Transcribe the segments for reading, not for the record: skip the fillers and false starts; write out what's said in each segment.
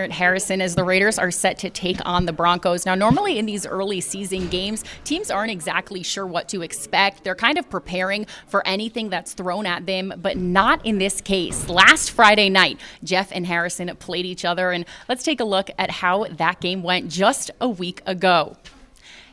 At Harrison, as the Raiders are set to take on the Bronchos. Now, normally in these early season games, teams aren't exactly sure what to expect. They're kind of preparing for anything that's thrown at them, but not in this case. Last Friday night, Jeff and Harrison played each other, and let's take a look at how that game went just a week ago.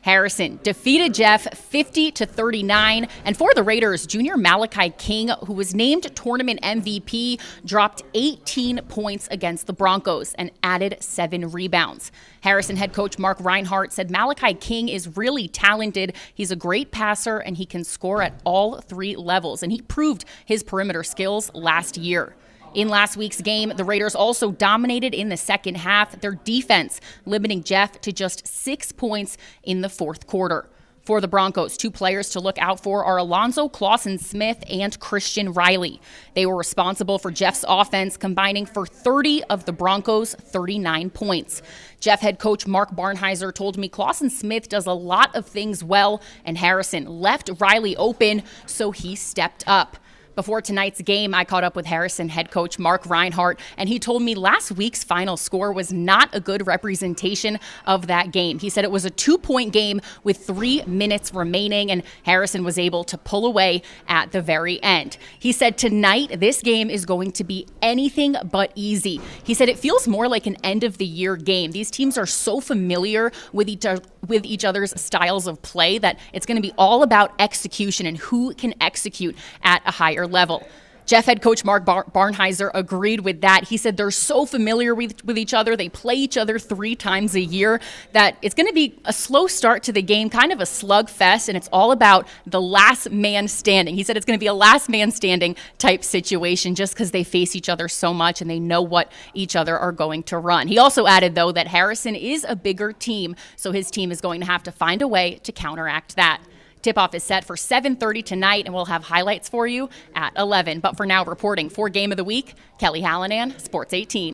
Harrison defeated Jeff 50-39, and for the Raiders, junior Malachi King, who was named tournament MVP, dropped 18 points against the Bronchos and added 7 rebounds. Harrison head coach Mark Rinehart said Malachi King is really talented. He's a great passer, and he can score at all 3 levels, and he proved his perimeter skills last year. In last week's game, the Raiders also dominated in the second half, their defense limiting Jeff to just 6 points in the fourth quarter. For the Broncos, 2 players to look out for are Alonzo Clausen-Smith and Christian Riley. They were responsible for Jeff's offense, combining for 30 of the Broncos' 39 points. Jeff head coach Mark Barnhizer told me Clausen-Smith does a lot of things well, and Harrison left Riley open, so he stepped up. Before tonight's game, I caught up with Harrison head coach Mark Rinehart, and he told me last week's final score was not a good representation of that game. He said it was a 2-point game with 3 minutes remaining, and Harrison was able to pull away at the very end. He said tonight, this game is going to be anything but easy. He said it feels more like an end-of-the-year game. These teams are so familiar with each other's styles of play that it's going to be all about execution and who can execute at a higher level. Jeff head coach Mark Barnhizer agreed with that. He said they're so familiar with each other. They play each other 3 times a year that it's going to be a slow start to the game, kind of a slugfest, and it's all about the last man standing. He said it's going to be a last man standing type situation just because they face each other so much and they know what each other are going to run. He also added, though, that Harrison is a bigger team, so his team is going to have to find a way to counteract that. Tip-off is set for 7:30 tonight, and we'll have highlights for you at 11. But for now, reporting for Game of the Week, Kelly Hallinan, Sports 18.